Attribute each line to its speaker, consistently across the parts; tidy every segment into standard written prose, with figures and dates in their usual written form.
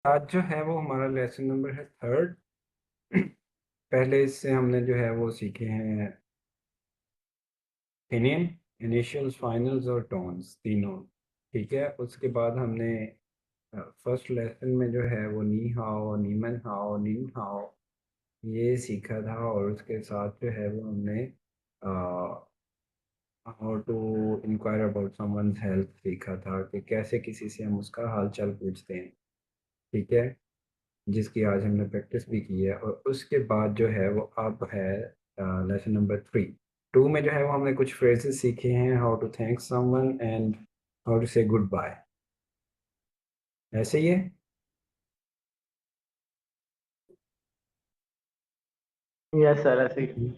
Speaker 1: आज जो है वो हमारा लेसन नंबर है थर्ड। पहले इससे हमने जो है वो सीखे हैं इनियन, इनिशियल्स, फाइनल्स और टोन्स तीनों। ठीक है, उसके बाद हमने फर्स्ट लेसन में जो है वो नी हाओ, नीमन हाओ, नीन हाओ ये सीखा था। और उसके साथ जो है वो हमने how to inquire about someone's health सीखा था कि कैसे किसी से हम उसका हाल चाल पूछते हैं। ठीक है, जिसकी आज हमने प्रैक्टिस भी की है। और उसके बाद जो है वो अब है लेसन नंबर थ्री। टू में जो है वो हमने कुछ फ्रेजेस सीखे हैं, how to thank someone and how to say goodbye. ऐसे ही है।
Speaker 2: यस सर, ऐसे ही।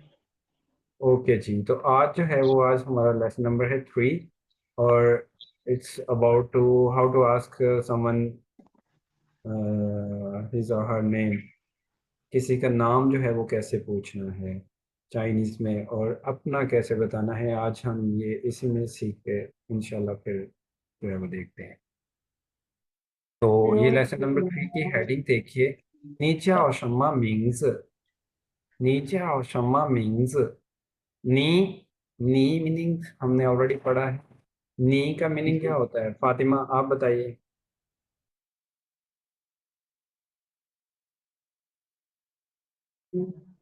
Speaker 1: ओके जी, तो आज जो है वो आज हमारा लेसन नंबर है थ्री। और it's about to how to ask someone his or her name. किसी का नाम जो है वो कैसे पूछना है चाइनीज में, और अपना कैसे बताना है। आज हम ये इसी में सीख के इंशाल्लाह फिर जो है वो देखते हैं। तो ये लेसन नंबर थ्री की हेडिंग देखिए। नीचे और शम्मा मीन्स, नीचे और शम्मा मीन्स। नी, नी मीनिंग हमने ऑलरेडी पढ़ा है। नी का मीनिंग क्या होता है फातिमा, आप बताइए।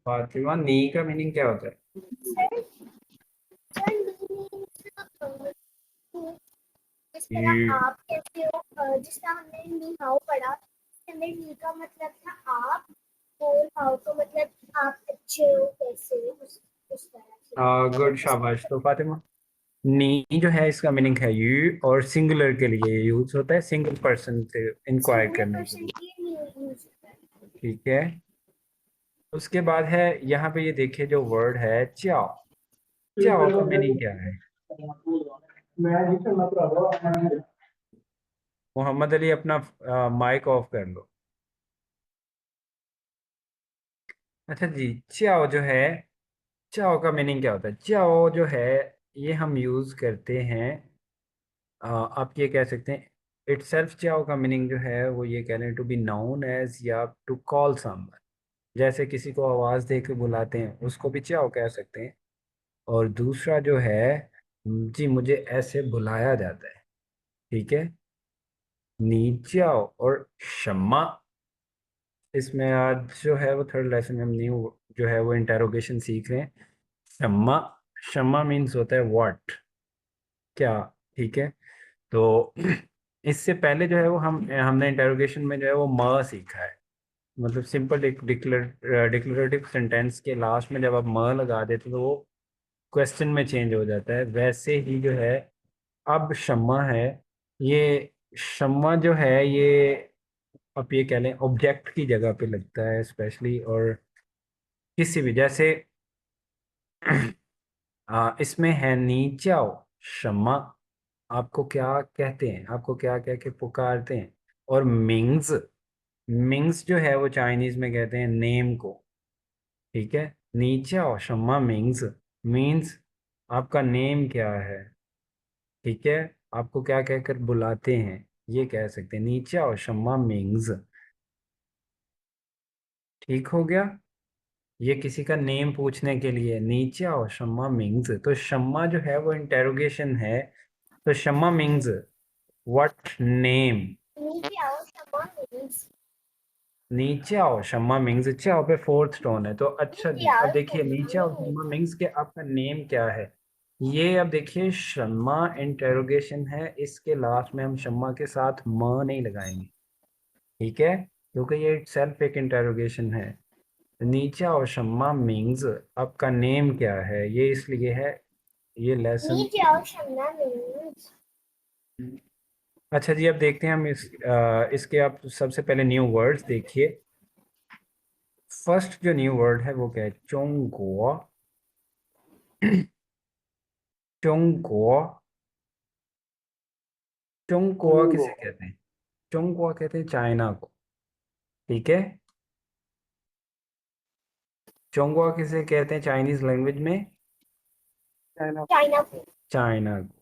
Speaker 1: फातिमा, नी का मीनिंग क्या होता है?
Speaker 2: जिस तरह
Speaker 1: यू।
Speaker 2: आप कहते हो, जिस तरह हमने नी हाउ पढ़ा, उसके अंदर नी का मतलब था आप, और हाउ तो मतलब आप अच्छे हो, कैसे हो, उस तरह से। तो
Speaker 1: गुड,
Speaker 2: इस
Speaker 1: शाबाश। तो फातिमा, नी जो है इसका मीनिंग है यू, और सिंगुलर के लिए यूज होता है, सिंगल पर्सन से इंक्वायर
Speaker 2: सिंगुलर
Speaker 1: करने के
Speaker 2: पर्सन
Speaker 1: लिए।
Speaker 2: के लिए नी यूज होता है।
Speaker 1: ठीक है, उसके बाद है यहाँ पे ये देखिए जो वर्ड है च्याओ। च्याओ का मीनिंग क्या है? मोहम्मद अली, अपना माइक ऑफ कर लो। अच्छा जी, च्याओ जो है, च्याओ का मीनिंग क्या होता है? च्याओ जो है ये हम यूज करते हैं, आप ये कह सकते हैं इट सेल्फ। च्याओ का मीनिंग जो है वो ये कह रहे हैं टू बी नाउन एज, या टू कॉल समवन। जैसे किसी को आवाज दे के बुलाते हैं उसको भी च्याओ कह सकते हैं। और दूसरा जो है, जी मुझे ऐसे बुलाया जाता है। ठीक है, नीच्याओ और शम्मा। इसमें आज जो है वो थर्ड लेसन में हम न्यू जो है वो इंटेरोगेशन सीख रहे हैं। शम्मा, शम्मा मीन्स होता है व्हाट, क्या। ठीक है, तो इससे पहले जो है वो हमने इंटेरोगेशन में जो है वो म सीखा है। मतलब सिंपल डिक्लेरेटिव सेंटेंस के लास्ट में जब आप म लगा देते तो वो क्वेश्चन में चेंज हो जाता है। वैसे ही जो है अब शम्मा है, ये शम्मा जो है ये आप ये कह लें ऑब्जेक्ट की जगह पे लगता है स्पेशली। और किसी भी जैसे इसमें है नीचाओ शम्मा, आपको क्या कहते हैं, आपको क्या कह के पुकारते हैं। और मिंग्स, मिंग्स जो है वो चाइनीज में कहते हैं नेम को। ठीक है, नीचाओ शम्मा मिंग्स मीन्स आपका नेम क्या है। ठीक है, आपको क्या कहकर बुलाते हैं ये कह सकते हैं, नीचाओ शम्मा मिंग्स। ठीक हो गया, ये किसी का नेम पूछने के लिए नीचे आओ शम्मा मिंग्स। तो शम्मा जो है वो इंटेरोगेशन है। तो शम्मा मिंग्स व्हाट नेम।
Speaker 2: नीचे आओ क्षमा मीन्स,
Speaker 1: नीचे आओ शम्मा मिंग्स, नीचे आओ पे फोर्थ टोन है। तो अच्छा
Speaker 2: नीचे
Speaker 1: जी, अब
Speaker 2: आओ
Speaker 1: देखिए
Speaker 2: क्षमा
Speaker 1: नीचे आओ शम्मा
Speaker 2: मीन्स।
Speaker 1: मिंग्स के आपका नेम क्या है। ये अब देखिए शम्मा इंटेरोगेशन है, इसके लास्ट में हम शम्मा के साथ म नहीं लगाएंगे। ठीक है, क्योंकि ये सेल्फ एक इंटेरोगेशन है। नीचे आओ शम्मा मीन्स आपका नेम क्या है, ये इसलिए है ये लेसन।
Speaker 2: नीचे आओ क्षमा मीन्स।
Speaker 1: अच्छा जी, अब देखते हैं हम इसके आप सबसे पहले न्यू वर्ड्स देखिए। फर्स्ट जो न्यू वर्ड है वो क्या है? चोंगो। चोंगो, चोंगो किसे कहते हैं? चोंगो कहते हैं चाइना को। ठीक है, चोंगो किसे कहते हैं चाइनीज लैंग्वेज में?
Speaker 2: चाइना,
Speaker 1: चाइना को।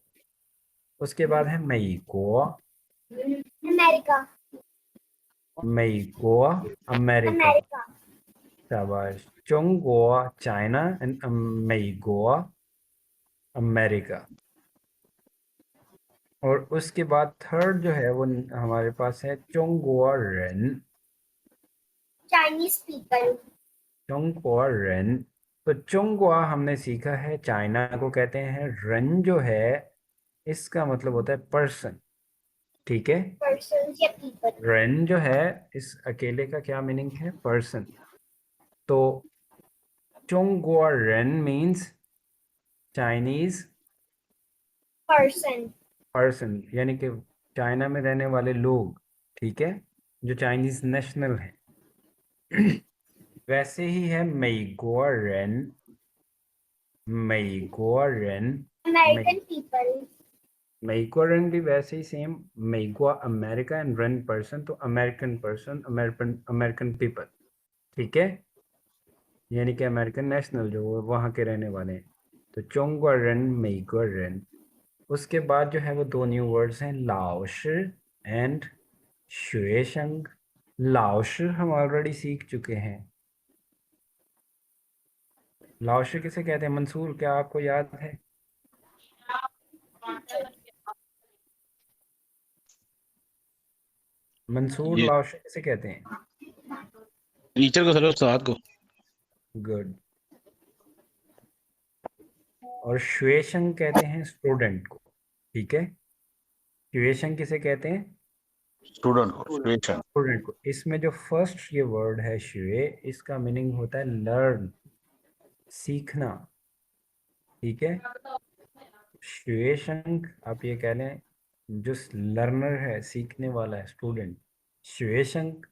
Speaker 1: उसके बाद है मई को।
Speaker 2: अमेरिका,
Speaker 1: मेगो अमेरिका।
Speaker 2: अमेरिका।
Speaker 1: शाबाश। चोंगो चाइना एंड मेगो अमेरिका। और उसके बाद थर्ड जो है वो हमारे पास है चोंगो रेन।
Speaker 2: Chinese people.
Speaker 1: चोंगो रेन। तो चोंगुआ हमने सीखा है चाइना को कहते हैं, रन जो है इसका मतलब होता है पर्सन। ठीक है।
Speaker 2: पर्सन या पीपल।
Speaker 1: रेन जो है इस अकेले का क्या मीनिंग है, पर्सन। तो चोंगुआ रेन मीन्स चाइनीज
Speaker 2: पर्सन।
Speaker 1: पर्सन, यानी कि चाइना में रहने वाले लोग। ठीक है, जो चाइनीज नेशनल है। वैसे ही है मेइगो रेन। मेइगो रेन।
Speaker 2: American people.
Speaker 1: मेइगो रेन भी वैसे ही सेम। मेइगो अमेरिका एंड रेन पर्सन, तो American person, American American people. ठीक है, यानी कि अमेरिकन नेशनल जो वहाँ के रहने वाले हैं। तो चोंगो रेन, मेइगो रेन। उसके बाद जो है वो दो न्यू वर्ड्स हैं, लाओश एंड शुएशंग। लाओश हम ऑलरेडी सीख चुके हैं। लाओश किसे कहते हैं मंसूर, क्या आपको याद है? मंसूर,
Speaker 3: ये
Speaker 1: लाओश किसे कहते हैं?
Speaker 3: टीचर को, सर उस्ताद को।
Speaker 1: गुड। और शुएशंग कहते हैं स्टूडेंट को। ठीक है, शुएशंग किसे कहते हैं?
Speaker 3: स्टूडेंट को स्टूडेंट।
Speaker 1: स्टूडेंट को। इसमें जो फर्स्ट ये वर्ड है शुए, इसका मीनिंग होता है लर्न, सीखना। ठीक है, शुएशंग आप ये कह लें जो लर्नर है, सीखने वाला है, स्टूडेंट, शुएशंग।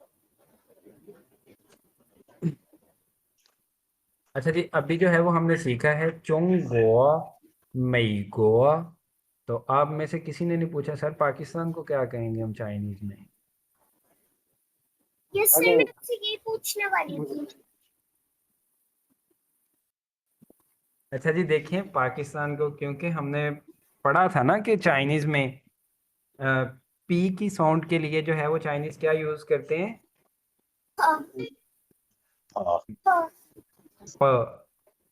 Speaker 1: अच्छा जी, अभी जो है वो हमने सीखा है चोंगो मेइगो। तो आप में से किसी ने नहीं पूछा सर पाकिस्तान को क्या कहेंगे हम चाइनीज में?
Speaker 2: यस सर, मैं आपसे यही पूछने वाली थी।
Speaker 1: अच्छा जी, देखिए पाकिस्तान को, क्योंकि हमने पढ़ा था ना कि चाइनीज में पी की साउंड के लिए जो है वो चाइनीज क्या यूज करते हैं?
Speaker 2: हाँ।
Speaker 3: हाँ।
Speaker 2: हाँ।
Speaker 1: प।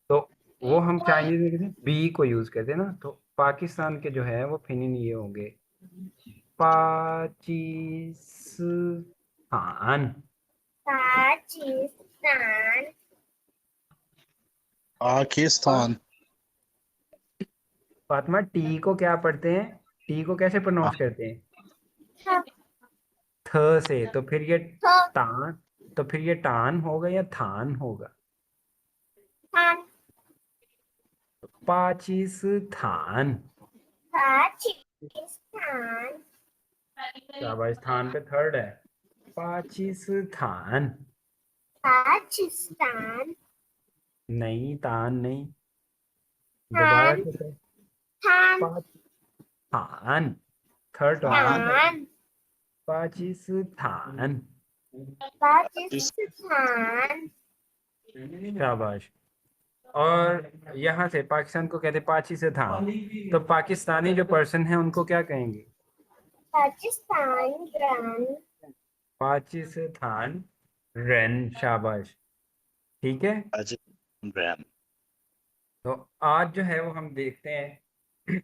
Speaker 1: तो वो हम चाइनीज में कहते हैं बी को यूज करते हैं ना, तो पाकिस्तान के जो है वो फिनिन ये होंगे, पाकिस्तान।
Speaker 2: पाकिस्तान।
Speaker 3: पाकिस्तान।
Speaker 1: फातिमा, टी को क्या पढ़ते हैं? टी को कैसे प्रोनाउंस करते हैं?
Speaker 2: हाँ।
Speaker 1: थ से। तो फिर ये
Speaker 2: हाँ।
Speaker 1: तान, तो फिर ये टान होगा या थान होगा?
Speaker 2: हाँ।
Speaker 1: पाकिस्तान।
Speaker 2: पाकिस्तान।
Speaker 1: शाबाश, स्थान पे थर्ड है, पाकिस्तान।
Speaker 2: पाकिस्तान।
Speaker 1: नहीं, तान नहीं। दोबारा
Speaker 2: थान।
Speaker 1: से कहें।
Speaker 2: थान।
Speaker 1: पाकिस्तान, थर्ड टर्न है,
Speaker 2: थान।
Speaker 1: पाकिस्तान।
Speaker 2: पाकिस्तान।
Speaker 1: शाबाश। और यहाँ से पाकिस्तान को कहते पाकिस्तान। तो पाकिस्तानी जो पर्सन है उनको क्या कहेंगे?
Speaker 2: पाकिस्तान रन।
Speaker 1: पाकिस्तान रन। शाबाश। ठीक है,
Speaker 3: पाकिस्तान।
Speaker 1: तो आज जो है वो हम देखते हैं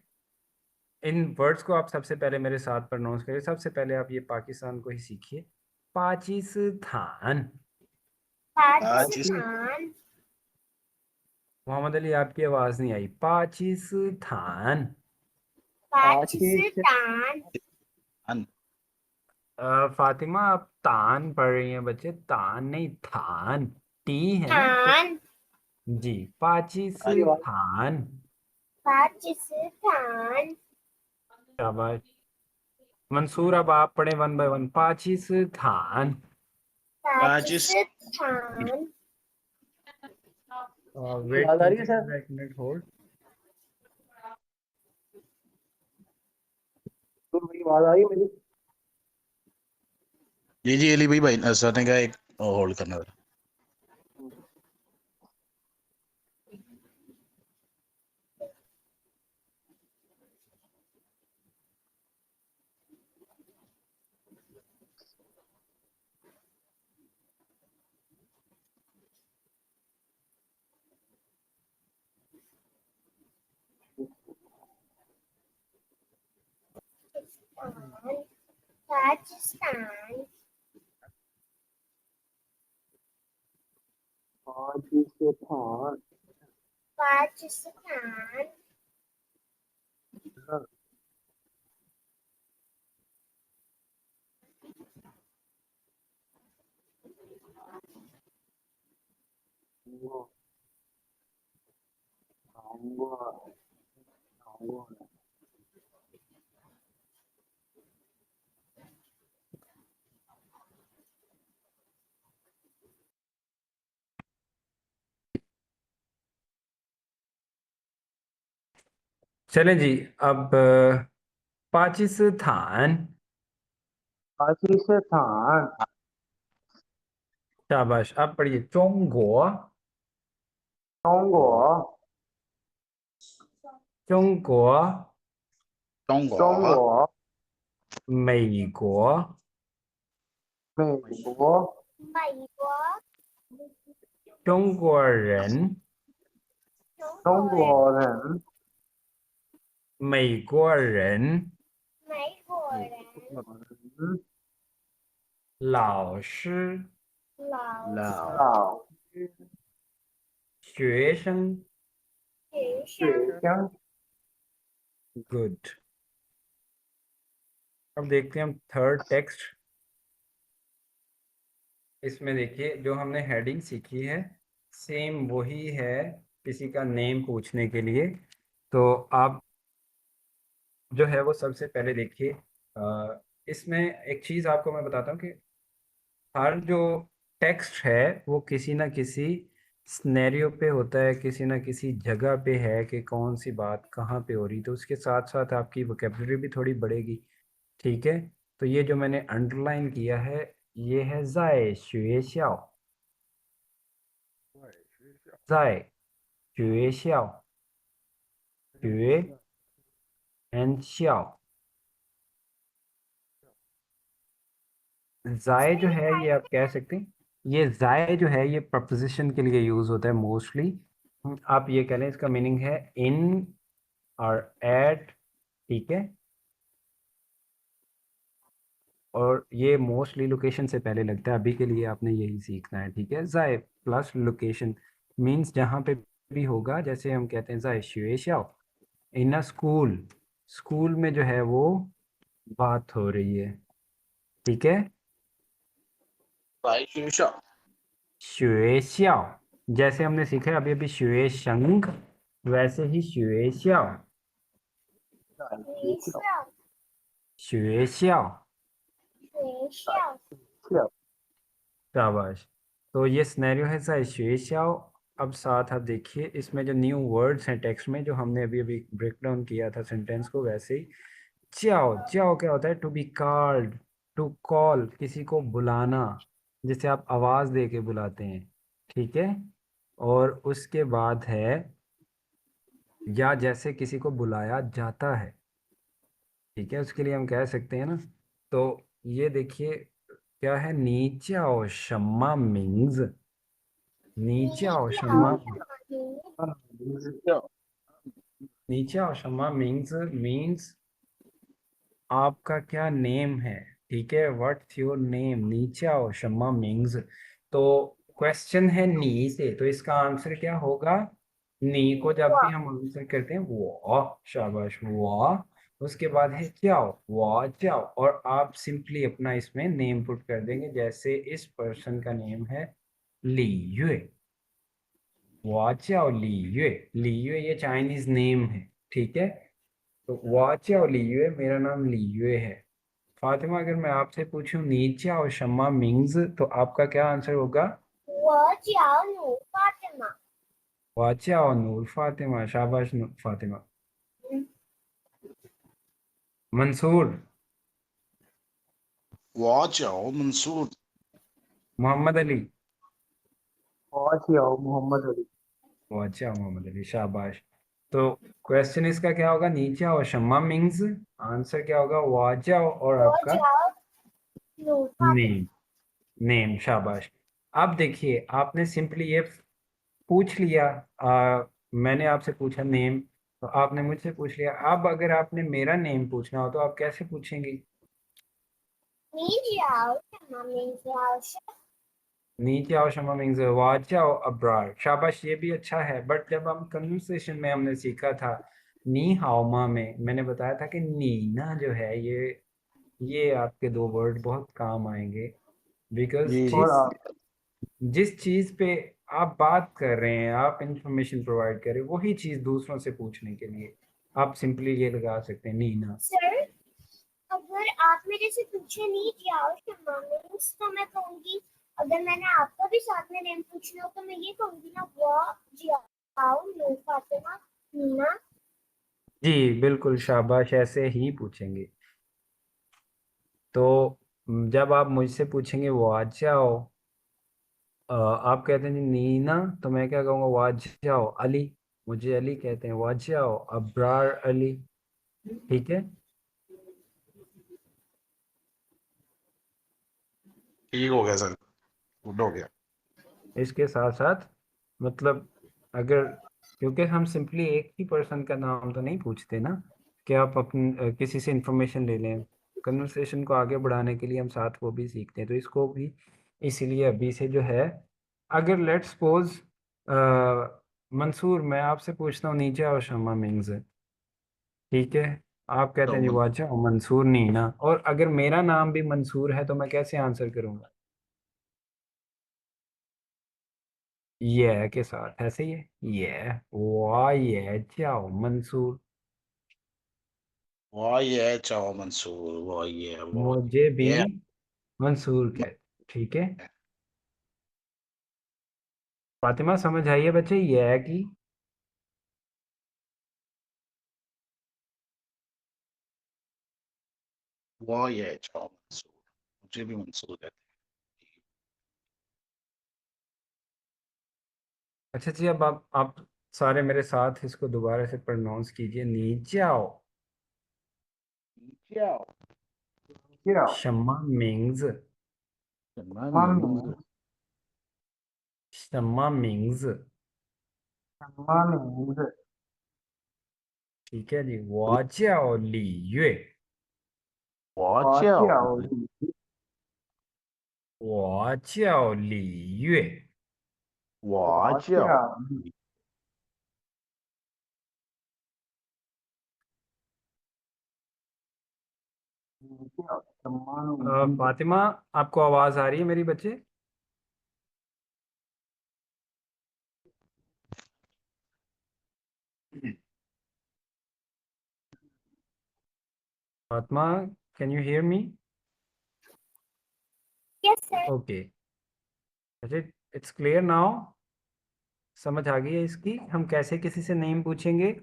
Speaker 1: इन वर्ड्स को। आप सबसे पहले मेरे साथ प्रोनाउंस करिए। सबसे पहले आप ये पाकिस्तान को ही सीखिए, पाकिस्तान।
Speaker 3: पाकिस्तान।
Speaker 2: पाकिस्तान।
Speaker 1: मोहम्मद अली, आपकी आवाज नहीं आई। पाकिस्तान।
Speaker 2: पाकिस्तान।
Speaker 1: फातिमा, आप तान पढ़ रही हैं बच्चे, तान नहीं थान। टी है ना तो।
Speaker 2: थान।
Speaker 1: जी, पाकिस्तान।
Speaker 2: पाकिस्तान।
Speaker 1: शाबाश। मंसूर, अब आप पढ़े one by one, Pakistan.
Speaker 2: Pakistan.
Speaker 1: Wait कीजिए जरा एक मिनट, होल्ड।
Speaker 3: जी जी, अली भाई सर ने कहा एक होल्ड करना था।
Speaker 2: Pakistan,
Speaker 4: Pakistan
Speaker 2: Pakistan,
Speaker 4: Congo, Congo, Congo,
Speaker 1: चलें जी। अब पाकिस्तान।
Speaker 4: पाकिस्तान,
Speaker 1: शाबाश। अब पढ़िए चोंगो।
Speaker 4: Congo,
Speaker 1: चोंगो।
Speaker 4: Congo,
Speaker 1: 美国。
Speaker 4: 美国，
Speaker 2: 美国，
Speaker 1: 中国人。
Speaker 2: 中
Speaker 4: 中
Speaker 2: 国人，
Speaker 4: 国人，
Speaker 1: 美国人。
Speaker 2: 美国
Speaker 4: 美
Speaker 2: 人，
Speaker 4: 国人，
Speaker 1: 老师。
Speaker 2: 老
Speaker 4: 老
Speaker 1: 学生。
Speaker 2: 学
Speaker 4: 学
Speaker 2: 生，
Speaker 4: 生，
Speaker 1: good. अब देखते हैं हम थर्ड टेक्स्ट। इसमें देखिए जो हमने हेडिंग सीखी है सेम वही है किसी का नेम पूछने के लिए। तो आप जो है वो सबसे पहले देखिए इसमें एक चीज़ आपको मैं बताता हूँ कि हर जो टेक्स्ट है वो किसी ना किसी स्नेरियो पे होता है, किसी ना किसी जगह पे है कि कौन सी बात कहाँ पे हो रही, तो उसके साथ साथ आपकी वोकेबलरी भी थोड़ी बढ़ेगी। ठीक है। तो ये जो मैंने अंडरलाइन किया है ये है ज़ाय शुए श्याओ। ज़ाय शुए श्याओ। शुए एंड श्याओ। ज़ाय जो है ये आप कह सकते हैं, ये ज़ाय जो है ये प्रपोजिशन के लिए यूज़ होता है मोस्टली। आप ये कह लें इसका मीनिंग है इन और एट। ठीक है। और ये मोस्टली लोकेशन से पहले लगता है, अभी के लिए आपने यही सीखना है। ठीक है। ज़ाय प्लस लोकेशन मीन्स जहाँ पे भी होगा, जैसे हम कहते हैं ज़ाय शुए श्याओ इन अ स्कूल। स्कूल में जो है वो बात हो रही है। ठीक है।
Speaker 3: 在学校，
Speaker 1: शुए श्याओ जैसे हमने सीखा है अभी अभी शुए शंग, वैसे ही शुए श्याओ।
Speaker 4: 在
Speaker 2: 学
Speaker 4: 学校，
Speaker 2: 校，
Speaker 1: शुए श्याओ।
Speaker 2: 学校，
Speaker 4: 校，
Speaker 1: शाबाश। तो ये स्नैरियो है सा शुए श्याओ। अब साथ आप देखिए इसमें जो न्यू वर्ड्स हैं टेक्स्ट में जो हमने अभी अभी ब्रेक डाउन किया था सेंटेंस को, वैसे ही च्याओ। च्याओ क्या होता है? To be called. To call किसी को बुलाना, जिसे आप आवाज दे के बुलाते हैं। ठीक है। और उसके बाद है या जैसे किसी को बुलाया जाता है। ठीक है। उसके लिए हम कह सकते हैं ना, तो ये देखिए क्या है, नीच्याओ शम्मा मिंग्स।
Speaker 2: 你
Speaker 1: नीच्याओ
Speaker 2: 好
Speaker 1: शम्मा
Speaker 2: 什么名？
Speaker 4: 名字叫
Speaker 1: नीच्याओ शम्मा मिंग्स मीन्स आपका क्या नेम है। ठीक है। व्हाट्स योर नेम, नीचे आओ शम्मा मिंग्स। तो क्वेश्चन है नी से, तो इसका आंसर क्या होगा? नी को जब भी हम आंसर करते हैं वो। शाबाश वो। उसके बाद है जाओ वो जाओ, और आप सिंपली अपना इसमें नेम पुट कर देंगे। जैसे इस पर्सन का नेम है ली युए। वो जाओ ली युए। ली युए ये चाइनीज नेम है। ठीक है। तो वाचा और लीयुए, मेरा नाम लीयुए है। फातिमा अगर मैं आपसे पूछूं नीचा और शम्मा मिंग्स, तो आपका क्या आंसर होगा?
Speaker 2: 我叫努发的嘛。
Speaker 1: वाचा और नूर फातिमा। शाबाश फातिमा। मंसूर।
Speaker 3: 我叫मंसूर,
Speaker 1: मोहम्मद अली।
Speaker 4: 我叫 मोहम्मद अली,
Speaker 1: वाचा मोहम्मद अली। शाबाश। तो क्वेश्चन इसका क्या होगा? नीचा और शम्मा मिंग्स। आंसर क्या होगा? वाचा और
Speaker 2: 我
Speaker 1: आपका
Speaker 2: 叫努发的。
Speaker 1: नेम। नेम। शाबाश। अब देखिए आपने सिंपली ये पूछ लिया। मैंने आपसे पूछा नेम, तो आपने मुझसे पूछ लिया। अब अगर आपने मेरा नेम पूछना हो तो आप कैसे पूछेंगी?
Speaker 2: 你脚什么名字？老师，
Speaker 1: नीचे आओ शमा मीन्स वाच आओ अब्रार, शाबाश, ये भी अच्छा है। बट जब हम कन्वर्सेशन में हमने सीखा था नी हाओ मा में, मैंने बताया था कि नीना जो है ये आपके दो वर्ड बहुत काम आएंगे। बिकॉज
Speaker 3: जी जी।
Speaker 4: और
Speaker 1: जिस चीज पे आप बात कर रहे हैं, आप इंफॉर्मेशन प्रोवाइड कर रहे हैं, वही चीज दूसरों से पूछने के लिए आप सिंपली ये लगा सकते हैं नीना।
Speaker 2: सर अगर आप मेरे से पूछे नहीं जाओ शम्मा मीन्स तो मैं कहूंगी, अगर मैंने आपका भी साथ में नेम पूछना हो तो मैं ये कहूंगी ना, वो जाओ नो फातिमा नीना।
Speaker 1: जी बिल्कुल, शाबाश, ऐसे ही पूछेंगे। तो जब आप मुझसे पूछेंगे वो आ जाओ, आप कहते हैं जी नीना, तो मैं क्या कहूँगा, वो आ जाओ अली, मुझे अली कहते हैं, वो आ जाओ अब्रार अली। ठीक है।
Speaker 3: ठीक हो गया सर, गुड हो गया।
Speaker 1: इसके साथ साथ मतलब अगर, क्योंकि हम सिंपली एक ही पर्सन का नाम तो नहीं पूछते ना कि आप किसी से इंफॉर्मेशन ले लें, कन्वर्सेशन को आगे बढ़ाने के लिए हम साथ वो भी सीखते हैं, तो इसको भी इसीलिए अभी से जो है, अगर लेट्स सपोज मंसूर, मैं आपसे पूछता हूँ नीचे आओ शमा मिंग्स, ठीक है, आप कहते
Speaker 3: तो
Speaker 1: हैं जी वाचा मंसूर नहीं ना, और अगर मेरा नाम भी मंसूर है तो मैं कैसे आंसर करूंगा, ये के साथ, ऐसे ही है, ये वाह ये जाओ मंसूर,
Speaker 3: वाह ये चाहो मंसूर, वाह ये वाह
Speaker 1: मुझे भी
Speaker 3: ये।
Speaker 1: मंसूर कह, ठीक है। फातिमा समझ आइए बच्चे, ये की
Speaker 3: वाह ये चाहो मंसूर, मुझे भी मंसूर कहते
Speaker 1: अच्छा जी, अब आप सारे मेरे साथ इसको दोबारा से प्रोनाउंस कीजिए, नीचे आओ
Speaker 3: हैं। क्या
Speaker 4: क्या
Speaker 1: शम्मा मिंग्स,
Speaker 4: मम्मी
Speaker 1: शम्मा मिंग्स,
Speaker 4: मम्मी
Speaker 1: ठीक है जी, वाजियाओ ली युए,
Speaker 3: वाह
Speaker 4: और क्या
Speaker 3: चाहो
Speaker 1: वाजियाओ ली युए,
Speaker 3: वाह
Speaker 4: और क्या
Speaker 3: चाहो। सम्मान
Speaker 1: फातिमा, आपको आवाज आ रही है मेरी बच्चे? Fatima, can you hear me?
Speaker 2: Yes sir.
Speaker 1: Okay, अच्छा, इट्स क्लियर नाउ, समझ आ गई है इसकी, हम कैसे किसी से नेम पूछेंगे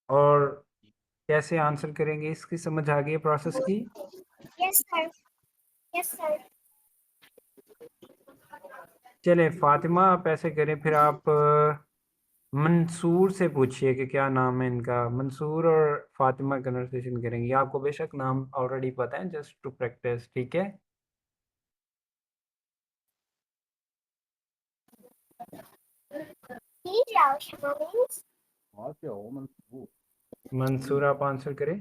Speaker 1: और कैसे आंसर करेंगे, इसकी समझ आ गई है प्रोसेस की।
Speaker 2: Yes sir. Yes sir.
Speaker 1: चले फातिमा, आप ऐसे करें फिर, आप मंसूर से पूछिए कि क्या नाम है इनका, मंसूर और फातिमा कन्वर्सेशन करेंगे, आपको बेशक नाम ऑलरेडी पता है, जस्ट टू प्रैक्टिस, ठीक है।
Speaker 2: नहीं जाओ शम्मा मीन्स
Speaker 3: वाह चाहो मंसूर,
Speaker 1: मंसूर, आप आंसर करें।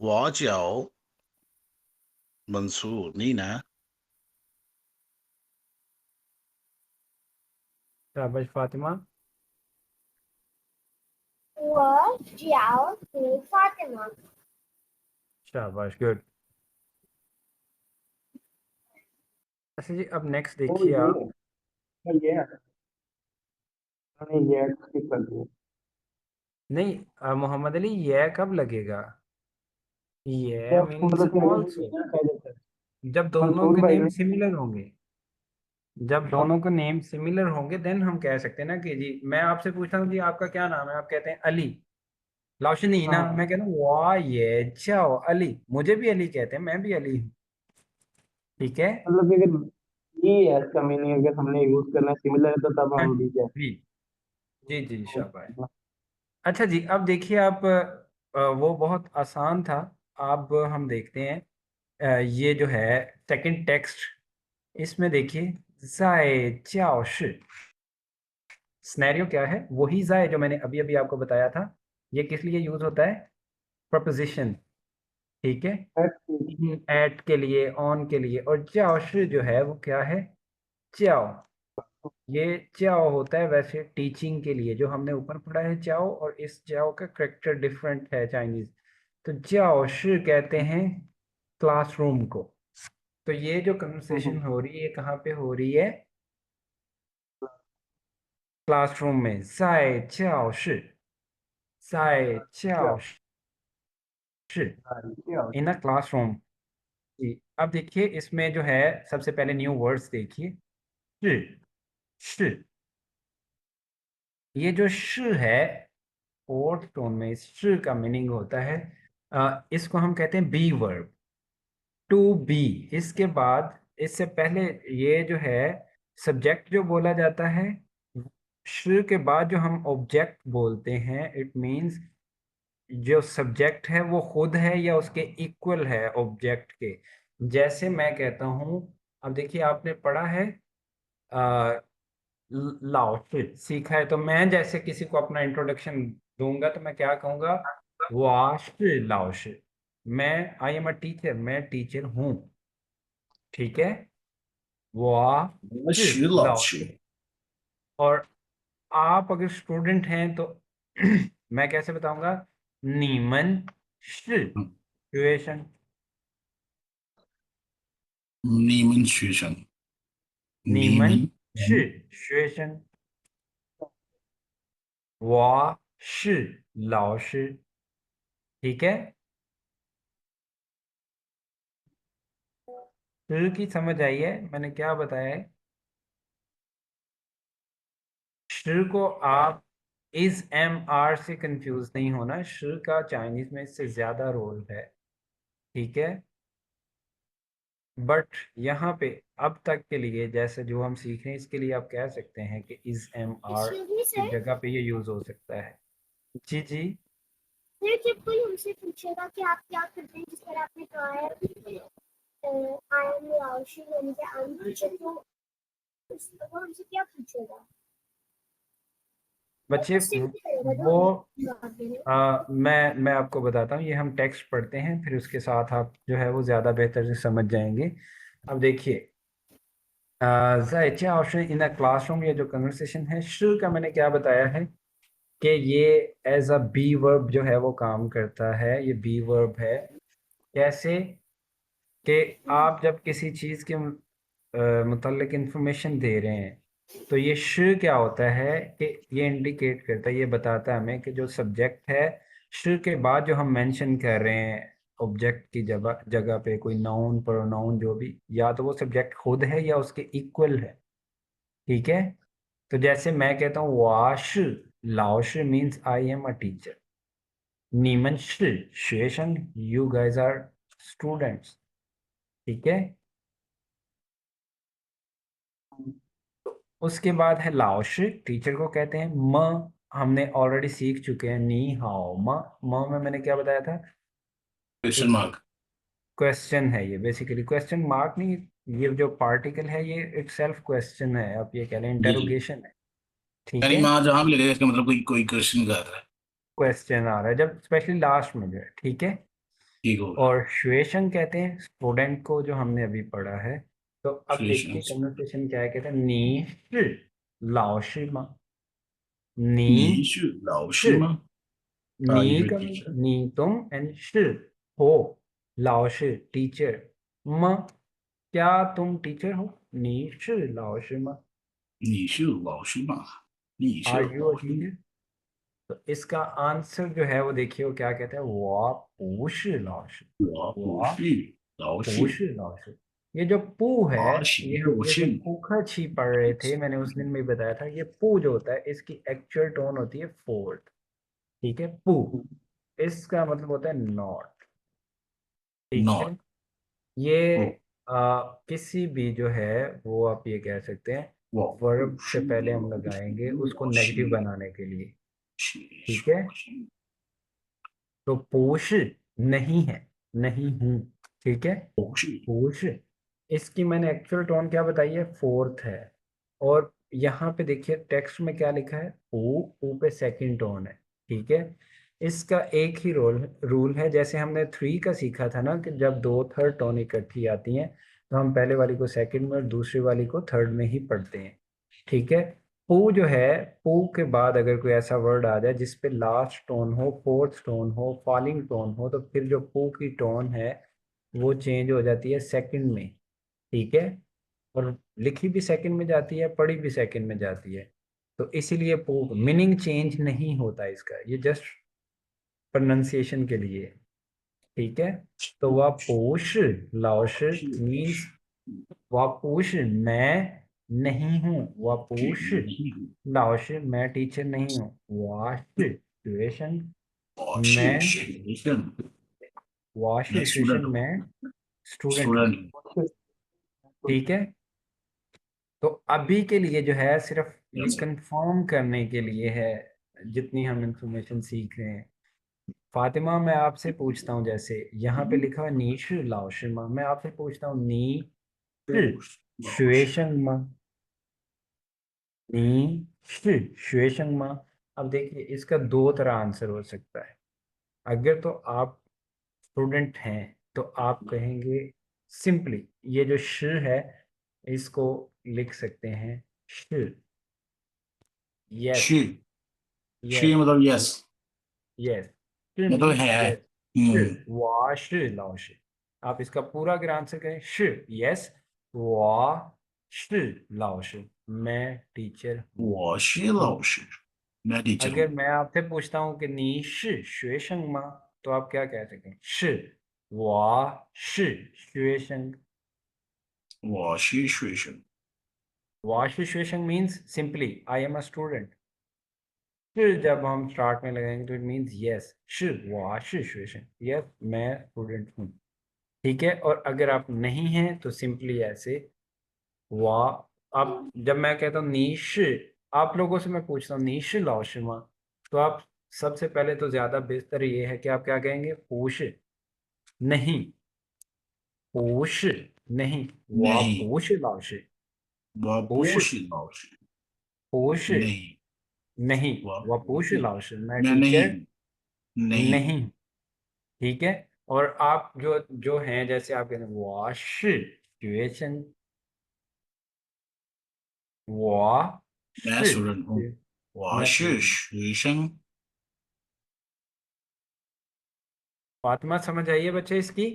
Speaker 3: वाह चाहो मंसूर नहीं ना।
Speaker 1: शाबाश फातिमा,
Speaker 2: वो जाओ नो फातिमा।
Speaker 1: शाबाश, गुड। अच्छा जी, अब नेक्स्ट
Speaker 4: वो
Speaker 1: देखिए
Speaker 4: ये
Speaker 1: आप,
Speaker 4: ये हमने ये स्किप कर दिया।
Speaker 1: नहीं मोहम्मद अली, ये कब लगेगा,
Speaker 4: ये
Speaker 1: ये
Speaker 4: आपको
Speaker 1: मीन्स
Speaker 4: मतलब क्या
Speaker 1: ऑल्सो,
Speaker 4: कहते हैं?
Speaker 1: जब दोनों
Speaker 4: मंसूर
Speaker 1: के
Speaker 4: भाई
Speaker 1: नेम
Speaker 4: ने
Speaker 1: सिमिलर होंगे, जब दोनों के नेम सिमिलर होंगे देन हम कह सकते हैं ना कि जी, मैं आपसे पूछता हूँ जी आपका क्या नाम है, आप कहते हैं अली, लाउशनी ना,
Speaker 4: हाँ
Speaker 1: मैं कहता हूँ वाह ये जाओ अली, मुझे भी अली कहते हैं, मैं भी अली हूँ, ठीक है।
Speaker 4: मतलब कि अगर ये है इसका मीनिंग, अगर हमने यूज करना सिमिलर है तो तब
Speaker 1: हाँ
Speaker 4: हम
Speaker 1: जी
Speaker 4: भी क्या
Speaker 1: जी जी जी, शाबाश। अच्छा जी, अब देखिए आप, वो बहुत आसान था, अब हम देखते हैं ये जो है सेकंड टेक्स्ट, इसमें देखिए जाए चाओ shi, स्नैरियो क्या है, वही जाए जो मैंने अभी अभी आपको बताया था, ये किस लिए यूज होता है, प्रपोजिशन, ठीक है,
Speaker 4: एट
Speaker 1: एट के लिए, ऑन के लिए। और जाओ श जो है वो क्या है, चाओ। ये चाओ होता है वैसे टीचिंग के लिए, जो हमने ऊपर पढ़ा है चाओ, और इस चाओ का करेक्टर डिफरेंट है चाइनीज। तो जाओ श कहते हैं क्लासरूम को। तो ये जो कन्वर्सेशन हो रही है कहाँ पे हो रही है, क्लासरूम में। साय चाओ श, साय चाओ श, इन अ क्लासरूम। जी, अब देखिए इसमें जो है सबसे पहले न्यू वर्ड्स देखिए। श, ये जो श है फोर्थ टोन में, इस श का मीनिंग होता है इसको हम कहते हैं बी वर्ब, टू बी। इसके बाद, इससे पहले ये जो है सब्जेक्ट जो बोला जाता है, श के बाद जो हम ऑब्जेक्ट बोलते हैं, इट मींस जो सब्जेक्ट है वो खुद है या उसके इक्वल है ऑब्जेक्ट के। जैसे मैं कहता हूँ, अब देखिए आपने पढ़ा है लाओशी सीखा है, तो मैं जैसे किसी को अपना इंट्रोडक्शन दूंगा तो मैं क्या कहूंगा, वाश लाओशी। मैं, आई एम अ टीचर, मैं टीचर हूँ। ठीक है, वाश
Speaker 3: 徐老
Speaker 1: लाओशी।
Speaker 3: 师，और
Speaker 1: आप अगर स्टूडेंट हैं तो मैं कैसे बताऊंगा, नीमन सिचुएशन,
Speaker 3: 你们学生，你
Speaker 1: नीमन
Speaker 3: 们
Speaker 1: सिचुएशन, 我是老师। ठीक है, शुरू की समझ आई है मैंने क्या बताया है। शुरू को आप इज एम आर से कंफ्यूज नहीं होना, शुरू का चाइनीज में इससे ज्यादा रोल है। ठीक है, बट यहाँ पे अब तक के लिए जैसे जो हम सीख रहे हैं इसके लिए आप कह सकते हैं कि is am are
Speaker 2: excuse me
Speaker 1: की
Speaker 2: सर,
Speaker 1: जगह पे ये यूज हो सकता है। जी जी।
Speaker 2: सर जब कोई हमसे पूछेगा कि आप क्या करते हैं, जिस तरह आपने कहा है आई एम लाउशी यानी कि आई एम टीचर, तो वो हमसे क्या पूछेगा? वो
Speaker 1: बच्चे
Speaker 2: क्वेश्चन क्या करेगा जो
Speaker 1: वो
Speaker 2: हमें जवाब देने?
Speaker 1: मैं आपको बताता हूँ, ये हम टेक्स्ट पढ़ते हैं फिर उसके साथ आप जो है वो ज़्यादा बेहतर से समझ जाएंगे। अब देखिए, ऑप्शन इन अ क्लासरूम, ये जो कन्वर्सेशन है, शुरू का मैंने क्या बताया है कि ये एज अ बी वर्ब जो है वो काम करता है। ये बी वर्ब है। कैसे कि आप जब किसी चीज़ के मुतल्लिक इंफॉर्मेशन दे रहे हैं तो ये श क्या होता है कि ये इंडिकेट करता है, ये बताता है हमें कि जो सब्जेक्ट है, श के बाद जो हम मेंशन कर रहे हैं ऑब्जेक्ट की जगह जगह पे कोई नाउन प्रोनाउन जो भी, या तो वो सब्जेक्ट खुद है या उसके इक्वल है। ठीक है, तो जैसे मैं कहता हूँ वाश लाओश means I am a teacher, नीमन शेशन यू गाइज आर स्टूडेंट्स। ठीक है, उसके बाद है लाओश, टीचर को कहते हैं। म हमने ऑलरेडी सीख चुके हैं, नी हाओ। म में मैंने क्या बताया था,
Speaker 3: ，question
Speaker 1: एक
Speaker 3: mark，क्वेश्चन
Speaker 1: है। ये बेसिकली क्वेश्चन मार्क नहीं, ये जो पार्टिकल है ये इटसेल्फ क्वेश्चन है, आप ये कह लें
Speaker 3: जी जी,
Speaker 1: इंटेरोगेशन है। ठीक
Speaker 3: यानी
Speaker 1: है,
Speaker 3: वहां जहां भी लगेगा इसका मतलब कोई कोई क्वेश्चन कर रहा है।
Speaker 1: क्वेश्चन आ रहा है जब स्पेशली लास्ट में जो है। ठीक है,
Speaker 3: ठीक होगा,
Speaker 1: और श्वेशन कहते हैं स्टूडेंट को, जो हमने अभी पढ़ा है। तो अब देखिए
Speaker 3: क्वेश्चंस,
Speaker 1: कन्वर्सेशन क्या है, कहते हैं नी लाओशी मा,
Speaker 3: 你
Speaker 1: नी
Speaker 3: 是老师
Speaker 1: श
Speaker 3: 吗？啊，你
Speaker 1: नी
Speaker 3: 是
Speaker 1: का
Speaker 3: teacher，नी
Speaker 1: तुम, एंड श हो, लाओ श टीचर। म क्या तुम टीचर हो, नी श लाओ श म,
Speaker 3: 你是老师吗？你是
Speaker 1: आर यू अ
Speaker 3: 老师，टीचर।
Speaker 1: तो इसका आंसर जो है वो देखिए वो क्या कहता है, वो पूछ लाओ श,
Speaker 3: 我不
Speaker 1: वो
Speaker 3: 是老
Speaker 1: पूछ
Speaker 3: 师，लाओ
Speaker 1: श। ये जो पू है,
Speaker 3: 我是
Speaker 1: ये हम
Speaker 3: 幼
Speaker 1: ये जब
Speaker 3: 训，पूखा
Speaker 1: छी पढ़ रहे थे, मैंने उस दिन भी बताया था, ये पू जो होता है इसकी एक्चुअल टोन होती है फोर्थ। ठीक है, पू, इसका मतलब होता है नॉट। ठीक है,
Speaker 3: ，not，
Speaker 1: ये
Speaker 3: 不，किसी
Speaker 1: भी जो है वो आप ये कह सकते हैं
Speaker 3: 我不
Speaker 1: वर्ब से
Speaker 3: 是
Speaker 1: पहले हम
Speaker 3: 老
Speaker 1: लगाएंगे
Speaker 3: 师，उसको 我
Speaker 1: नेगेटिव
Speaker 3: 是
Speaker 1: बनाने के लिए।
Speaker 3: 学
Speaker 1: ठीक है,
Speaker 3: 生，तो
Speaker 1: पोष नहीं है, नहीं हूं। ठीक है,
Speaker 3: 不是
Speaker 1: पोष, इसकी मैंने एक्चुअल टोन क्या बताई है, फोर्थ है। और यहाँ पे देखिए टेक्स्ट में क्या लिखा है, पू, पू पे सेकंड टोन है। ठीक है, इसका एक ही रूल है, जैसे हमने 3 का सीखा था ना, कि जब 2 थर्ड टोन इकट्ठी आती हैं तो हम पहले वाली को सेकंड में और दूसरी वाली को थर्ड में ही पढ़ते हैं। ठीक है। पू जो है, पू के बाद अगर कोई ऐसा वर्ड आ जाए जिस पे लास्ट टोन हो, फोर्थ टोन हो, फॉलिंग टोन हो, तो फिर जो पू की टोन है वो चेंज हो जाती है सेकंड में। ठीक है। और लिखी भी सेकंड में जाती है, पढ़ी भी सेकंड में जाती है। तो इसीलिए पू मीनिंग चेंज नहीं होता इसका, ये जस्ट प्रोनाउंसिएशन के लिए। ठीक है। तो वापुश लाओश मीन्स वापुश मैं नहीं हूँ, वापुश लाओश मैं टीचर नहीं हूँ, वाश सिचुएशन मैं, वाश
Speaker 3: मैं
Speaker 1: सिचुएशन
Speaker 3: स्टूडेंट हूँ।
Speaker 1: मैं स्टूडेंट हूँ।
Speaker 3: स्टूडेंट।
Speaker 1: ठीक है। तो अभी के लिए जो है सिर्फ ये
Speaker 3: यस।
Speaker 1: कंफर्म करने के लिए है जितनी हम इंफॉर्मेशन सीख रहे हैं। फातिमा, मैं आपसे पूछता हूँ, जैसे यहाँ पे लिखा है नीश लाओशिमा, मैं आपसे पूछता हूँ नी शुएशंगमा, नी शुएशंगमा। अब देखिए इसका दो तरह आंसर हो सकता है। अगर तो आप स्टूडेंट हैं तो आप कहेंगे सिंपली ये जो श है इसको लिख सकते हैं श। यस।
Speaker 3: शी। She
Speaker 1: yes.
Speaker 3: मतलब यस।
Speaker 1: यस।
Speaker 3: मतलब
Speaker 1: मीन्स
Speaker 3: है।
Speaker 1: यस। वाश लाओश। आप इसका पूरा अगर आंसर करें श, यस, वाश लाओश मैं टीचर हूँ।
Speaker 3: 我是老师，मैं टीचर हूँ।
Speaker 1: अगर मैं आपसे पूछता हूँ कि नी शुए शंग मा, तो आप क्या कह सकते हैं? श वा शुए शंग।
Speaker 3: 我是学生。
Speaker 1: वा शुए शंग means simply I am a student. फिर जब हम स्टार्ट में लगाएंगे तो इट मीन्स यस, श वा शुए शंग, यस मैं स्टूडेंट हूँ। ठीक है। और अगर आप नहीं हैं तो सिंपली ऐसे वाह। अब जब मैं कहता हूँ नीश, आप लोगों से मैं पूछता हूँ नीश लाओशिमा, तो आप सबसे पहले तो ज्यादा बेहतर ये है कि आप क्या कहेंगे? पूछ नहीं, पूछ नहीं, वाह
Speaker 3: नहीं,
Speaker 1: पूछ लाओश,
Speaker 3: 我不
Speaker 1: पूछ
Speaker 3: 是老师。
Speaker 1: पूछ
Speaker 3: नहीं,
Speaker 1: नहीं,
Speaker 3: 我
Speaker 1: वाह
Speaker 3: 不
Speaker 1: पूछ
Speaker 3: 是，लाओश
Speaker 1: मैं
Speaker 3: मैं नहीं
Speaker 1: टीचर
Speaker 3: हूँ। नहीं हूँ।
Speaker 1: नहीं। ठीक है। और आप जो जो हैं, जैसे आप कहते हैं वाश सिचुएशन,
Speaker 3: मैं
Speaker 1: वाश,
Speaker 3: स्टूडेंट हूँ। 我
Speaker 1: मैं
Speaker 3: 是
Speaker 1: स्टूडेंट।
Speaker 3: 学生。
Speaker 1: फातिमा समझ आइए बच्चे इसकी?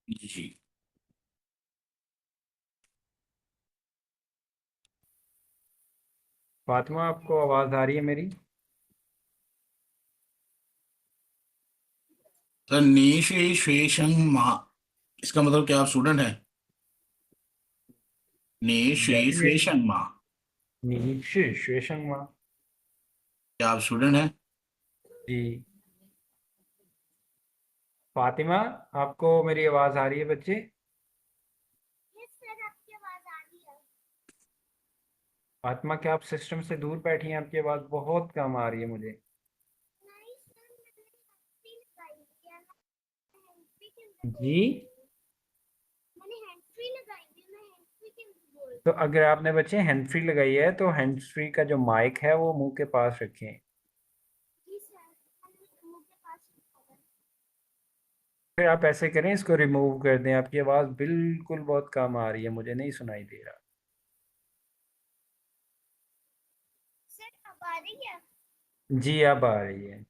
Speaker 3: जी।
Speaker 1: फातिमा आपको आवाज आ रही है मेरी?
Speaker 3: तो 你是学生吗 इसका मतलब क्या आप स्टूडेंट हैं? 你是学
Speaker 1: डेफिनेटली।
Speaker 3: 生吗
Speaker 1: नी शुए शंग मा।
Speaker 3: क्या आप स्टूडेंट हैं?
Speaker 1: जी। फातिमा, आपको मेरी आवाज आ रही है बच्चे?
Speaker 2: यस सर, आपकी आवाज आ रही है।
Speaker 1: फातिमा, क्या आप सिस्टम से दूर बैठी हैं? आपकी आवाज बहुत कम आ रही है मुझे।
Speaker 2: नहीं सर, मैंने हैंड फ्री लगाई हुई है, मैं हैंड फ्री के अंदर
Speaker 1: जी।
Speaker 2: बोल रही हूँ। मैंने हैंड फ्री लगाई हुई है, मैं हैंड फ्री के अंदर बोल
Speaker 1: तो
Speaker 2: रही हूँ।
Speaker 1: अगर आपने बच्चे हैंड फ्री लगाई है तो हैंड फ्री का जो माइक है वो मुंह के पास रखें।
Speaker 2: जी सर, मैंने मुंह के पास रखा है।
Speaker 1: फिर आप ऐसे करें, इसको रिमूव कर दें। आपकी आवाज बिल्कुल बहुत कम आ रही है, मुझे नहीं सुनाई दे रहा।
Speaker 2: सर अब आ रही है?
Speaker 1: जी अब आ रही है,